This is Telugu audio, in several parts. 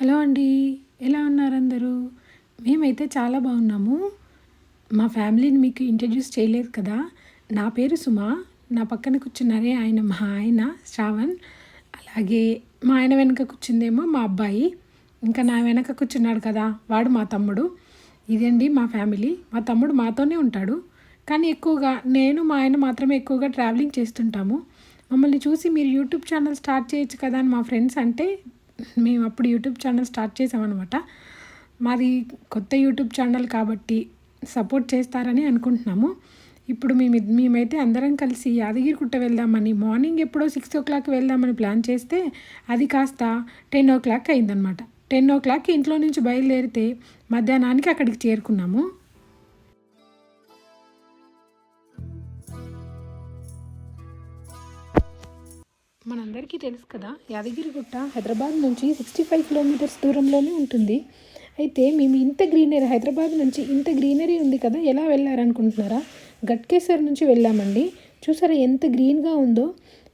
హలో అండి. ఎలా ఉన్నారు అందరూ? మేమైతే చాలా బాగున్నాము. మా ఫ్యామిలీని మీకు ఇంట్రడ్యూస్ చేయలేదు కదా! నా పేరు సుమ. నా పక్కన కూర్చున్నారే ఆయన మా ఆయన శ్రావణ్. అలాగే మా ఆయన వెనక కూర్చుందేమో మా అబ్బాయి. ఇంకా నా వెనక కూర్చున్నాడు కదా! వాడు మా తమ్ముడు. ఇదండి మా ఫ్యామిలీ. మా తమ్ముడు మాతోనే ఉంటాడు. కానీ ఎక్కువగా నేను మా ఆయన మాత్రమే ఎక్కువగా ట్రావెలింగ్ చేస్తుంటాము. మమ్మల్ని చూసి మీరు యూట్యూబ్ ఛానల్ స్టార్ట్ చేయొచ్చు కదా అని మా ఫ్రెండ్స్ అంటే మేము అప్పుడు యూట్యూబ్ ఛానల్ స్టార్ట్ చేసామన్నమాట. మాది కొత్త యూట్యూబ్ ఛానల్ కాబట్టి సపోర్ట్ చేస్తారని అనుకుంటున్నాము. ఇప్పుడు మేమైతే అందరం కలిసి యాదగిరిగుట్ట వెళ్దామని మార్నింగ్ ఎప్పుడో 6 o'clock వెళ్దామని ప్లాన్ చేస్తే అది కాస్త 10 o'clock అయిందనమాట. 10 o'clock ఇంట్లో నుంచి బయలుదేరితే మధ్యాహ్నానికి అక్కడికి చేరుకున్నాము. మనందరికీ తెలుసు కదా, యాదగిరిగుట్ట హైదరాబాద్ నుంచి 65 kilometers దూరంలోనే ఉంటుంది. అయితే మేము హైదరాబాద్ నుంచి ఇంత గ్రీనరీ ఉంది కదా, ఎలా వెళ్ళారనుకుంటున్నారా? గట్కేసర్ నుంచి వెళ్ళామండి. చూసారా ఎంత గ్రీన్గా ఉందో?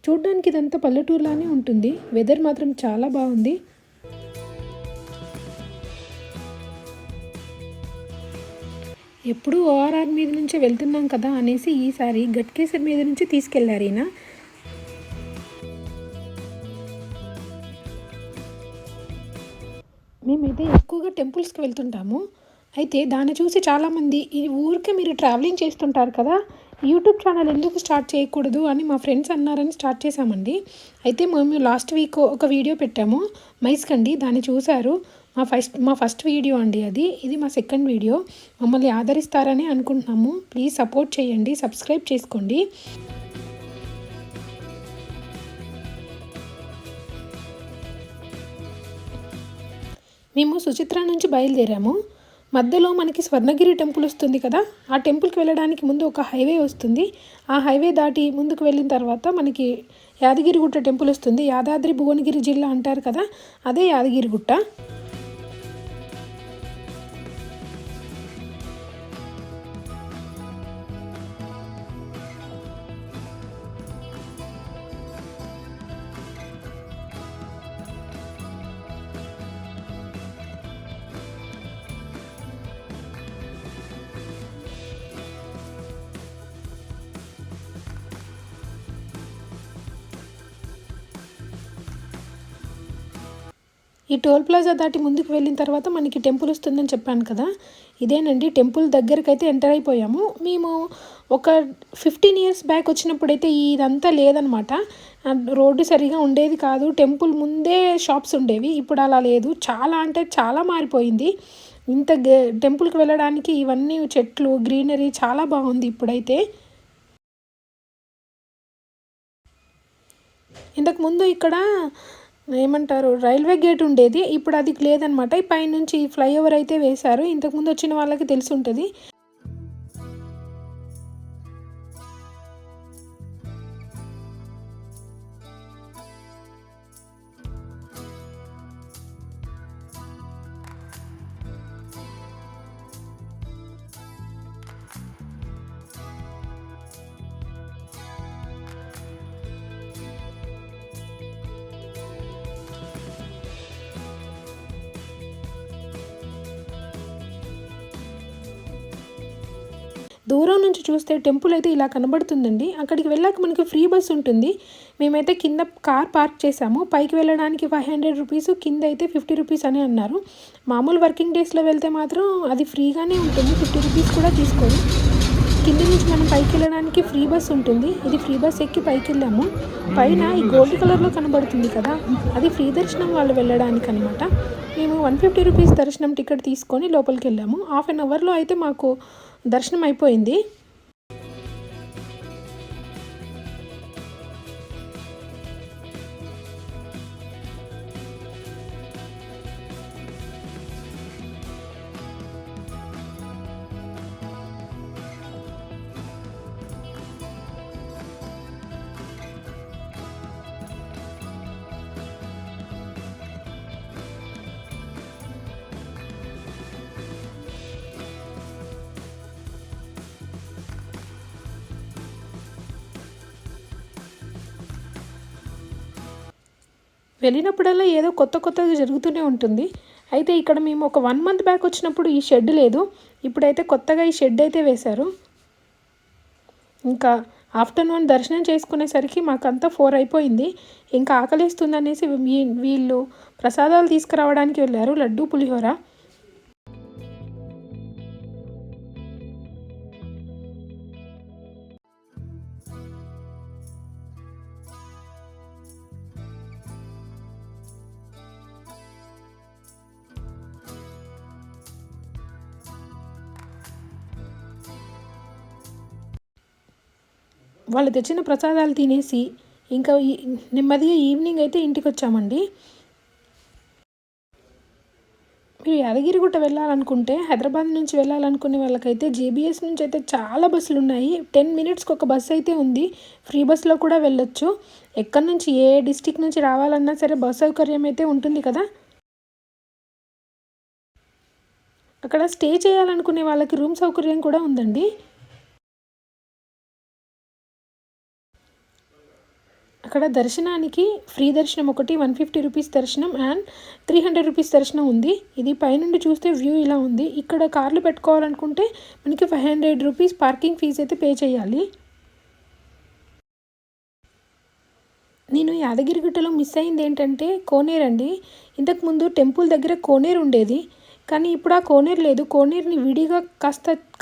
చూడడానికి ఇదంతా పల్లెటూరులానే ఉంటుంది. వెదర్ మాత్రం చాలా బాగుంది. ఎప్పుడు ఓఆర్ఆర్ మీద నుంచి వెళ్తున్నాం కదా అనేసి ఈసారి గట్కేసర్ మీద నుంచి తీసుకెళ్లారు ఈయన. మేమైతే ఎక్కువగా టెంపుల్స్కి వెళ్తుంటాము. అయితే దాన్ని చూసి చాలామంది ఈ ఊరికే మీరు ట్రావెలింగ్ చేస్తుంటారు కదా, యూట్యూబ్ ఛానల్ ఎందుకు స్టార్ట్ చేయకూడదు అని మా ఫ్రెండ్స్ అన్నారని స్టార్ట్ చేశామండి. అయితే మేము లాస్ట్ వీక్ ఒక వీడియో పెట్టాము మైస్కండి, దాన్ని చూశారు. మా ఫస్ట్ వీడియో అండి అది. ఇది మా సెకండ్ వీడియో. మమ్మల్ని ఆదరిస్తారని అనుకుంటున్నాము. ప్లీజ్ సపోర్ట్ చేయండి, సబ్స్క్రైబ్ చేసుకోండి. మేము సుచిత్ర నుంచి బయలుదేరాము. మధ్యలో మనకి స్వర్ణగిరి టెంపుల్ వస్తుంది కదా, ఆ టెంపుల్కి వెళ్ళడానికి ముందు ఒక హైవే వస్తుంది. ఆ హైవే దాటి ముందుకు వెళ్ళిన తర్వాత మనకి యాదగిరిగుట్ట టెంపుల్ వస్తుంది. యాదాద్రి భువనగిరి జిల్లా అంటారు కదా, అదే యాదగిరిగుట్ట. ఈ టోల్ ప్లాజా దాటి ముందుకు వెళ్ళిన తర్వాత మనకి టెంపుల్ వస్తుందని చెప్పాను కదా, ఇదేనండి టెంపుల్. దగ్గరకైతే ఎంటర్ అయిపోయాము. మేము ఒక 15 years బ్యాక్ వచ్చినప్పుడైతే ఇదంతా లేదనమాట. రోడ్డు సరిగా ఉండేది కాదు. టెంపుల్ ముందే షాప్స్ ఉండేవి. ఇప్పుడు అలా లేదు. చాలా అంటే చాలా మారిపోయింది. టెంపుల్కి వెళ్ళడానికి ఇవన్నీ చెట్లు, గ్రీనరీ చాలా బాగుంది ఇప్పుడైతే. ఇంతకుముందు ఇక్కడ ఏమంటారు రైల్వే గేట్ ఉండేది, ఇప్పుడు అది లేదనమాట. ఈ పైనుంచి ఫ్లైఓవర్ అయితే వేశారు. ఇంతకుముందు వచ్చిన వాళ్ళకి తెలిసి ఉంటుంది. దూరం నుంచి చూస్తే టెంపుల్ అయితే ఇలా కనబడుతుందండి. అక్కడికి వెళ్ళాక మనకి ఫ్రీ బస్ ఉంటుంది. మేమైతే కింద కార్ పార్క్ చేసాము. పైకి వెళ్ళడానికి 500 rupees, కింద అయితే 50 rupees అని అన్నారు. మామూలు వర్కింగ్ డేస్లో వెళ్తే మాత్రం అది ఫ్రీగానే ఉంటుంది. 50 rupees కూడా తీసుకోరు. కింద నుంచి మనం పైకి వెళ్ళడానికి ఫ్రీ బస్ ఉంటుంది. ఇది ఫ్రీ బస్ ఎక్కి పైకి వెళ్ళాము. పైన ఈ గోల్డ్ కలర్లో కనబడుతుంది కదా, అది ఫ్రీ దర్శనం వాళ్ళు వెళ్ళడానికి అనమాట. మేము 150 rupees దర్శనం టికెట్ తీసుకొని లోపలికి వెళ్ళాము. 1/2 hourలో అయితే మాకు దర్శనం అయిపోయింది. వెళ్ళినప్పుడల్లా ఏదో కొత్తగా జరుగుతూనే ఉంటుంది. అయితే ఇక్కడ మేము ఒక 1 మంత్ బ్యాక్ వచ్చినప్పుడు ఈ షెడ్ లేదు. ఇప్పుడైతే కొత్తగా ఈ షెడ్ అయితే వేశారు. ఇంకా ఆఫ్టర్నూన్ దర్శనం చేసుకునేసరికి మాకంతా 4 అయిపోయింది. ఇంకా ఆకలేస్తుందనేసి వీళ్ళు ప్రసాదాలు తీసుకురావడానికి వెళ్ళారు, లడ్డు పులిహోర. వాళ్ళు తెచ్చిన ప్రసాదాలు తినేసి ఇంకా నెమ్మదిగా ఈవినింగ్ అయితే ఇంటికి వచ్చామండి. మీరు యాదగిరిగుట్ట వెళ్ళాలనుకుంటే, హైదరాబాద్ నుంచి వెళ్ళాలనుకునే వాళ్ళకైతే జేబీఎస్ నుంచి అయితే చాలా బస్సులు ఉన్నాయి. 10 మినిట్స్కి ఒక బస్సు అయితే ఉంది. ఫ్రీ బస్సులో కూడా వెళ్ళొచ్చు. ఎక్కడి నుంచి ఏ డిస్టిక్ నుంచి రావాలన్నా సరే బస్ సౌకర్యం అయితే ఉంటుంది కదా. అక్కడ స్టే చేయాలనుకునే వాళ్ళకి రూమ్ సౌకర్యం కూడా ఉందండి. అక్కడ దర్శనానికి ఫ్రీ దర్శనం ఒకటి 150 రూపీస్ దర్శనం అండ్ 300 రూపీస్ దర్శనం ఉంది. ఇది పైనుండి చూస్తే వ్యూ ఇలా ఉంది. ఇక్కడ కార్లు పెట్టుకోవాలనుకుంటే మనకి 500 రూపీస్ పార్కింగ్ ఫీజు అయితే పే చేయాలి. నేను యాదగిరిగుట్టలో మిస్ అయింది ఏంటంటే కోనేరు అండి. ఇంతకుముందు టెంపుల్ దగ్గర కోనేరు ఉండేది, కానీ ఇప్పుడు ఆ కోనేరు లేదు. కోనేరుని విడిగా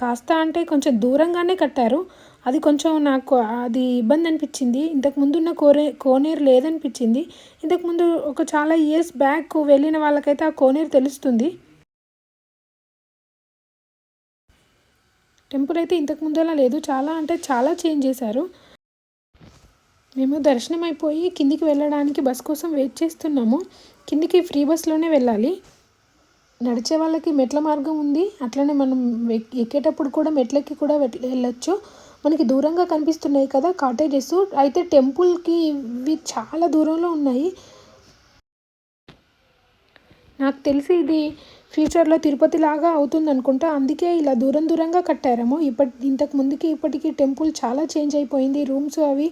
కాస్త అంటే కొంచెం దూరంగానే కట్టారు. అది కొంచెం నాకు అది ఇబ్బంది అనిపించింది. ఇంతకుముందు ఉన్న కోనేరు లేదనిపించింది. ఇంతకుముందు ఒక చాలా ఇయర్స్ బ్యాక్ వెళ్ళిన వాళ్ళకైతే ఆ కోనేరు తెలుస్తుంది. టెంపుల్ అయితే ఇంతకుముందు అలా లేదు, చాలా అంటే చాలా చేంజ్ చేశారు. మేము దర్శనం అయిపోయి కిందికి వెళ్ళడానికి బస్ కోసం వెయిట్ చేస్తున్నాము. కిందికి ఫ్రీ బస్లోనే వెళ్ళాలి. నడిచే వాళ్ళకి మెట్ల మార్గం ఉంది, అట్లనే మనం ఎక్కేటప్పుడు కూడా మెట్లకి కూడా వెళ్ళొచ్చు. మనకి దూరంగా కనిపిస్తున్నాయి కదా కాటేజెస్, అయితే టెంపుల్కి ఇవి చాలా దూరంలో ఉన్నాయి. నాకు తెలిసి ఇది ఫ్యూచర్లో తిరుపతి లాగా అవుతుంది అనుకుంటా, అందుకే ఇలా దూరంగా కట్టారేమో. ఇంతకు ముందుకి ఇప్పటికీ టెంపుల్ చాలా చేంజ్ అయిపోయింది. రూమ్స్ అవి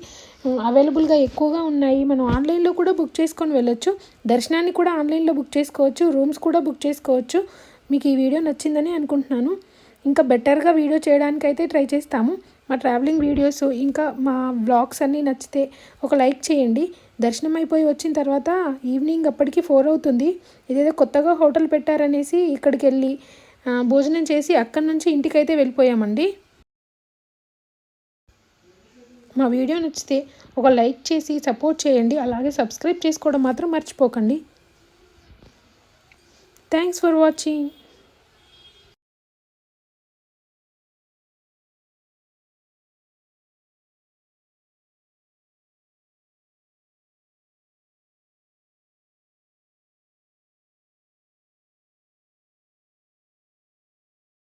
అవైలబుల్గా ఎక్కువగా ఉన్నాయి. మనం ఆన్లైన్లో కూడా బుక్ చేసుకొని వెళ్ళొచ్చు. దర్శనాన్ని కూడా ఆన్లైన్లో బుక్ చేసుకోవచ్చు, రూమ్స్ కూడా బుక్ చేసుకోవచ్చు. మీకు ఈ వీడియో నచ్చిందని అనుకుంటున్నాను. ఇంకా బెటర్గా వీడియో చేయడానికి అయితే ట్రై చేస్తాము. మా ట్రావెలింగ్ వీడియోస్ ఇంకా మా వ్లాగ్స్ అన్నీ నచ్చితే ఒక లైక్ చేయండి. దర్శనం అయిపోయి వచ్చిన తర్వాత ఈవినింగ్ అప్పటికి 4 అవుతుంది. ఇదేదో కొత్తగా హోటల్ పెట్టారనేసి ఇక్కడికి వెళ్ళి భోజనం చేసి అక్కడి నుంచి ఇంటికైతే వెళ్ళిపోయామండి. మా వీడియో నచ్చితే ఒక లైక్ చేసి సపోర్ట్ చేయండి. అలాగే సబ్స్క్రైబ్ చేసుకోవడం మాత్రం మర్చిపోకండి. Thanks for watching.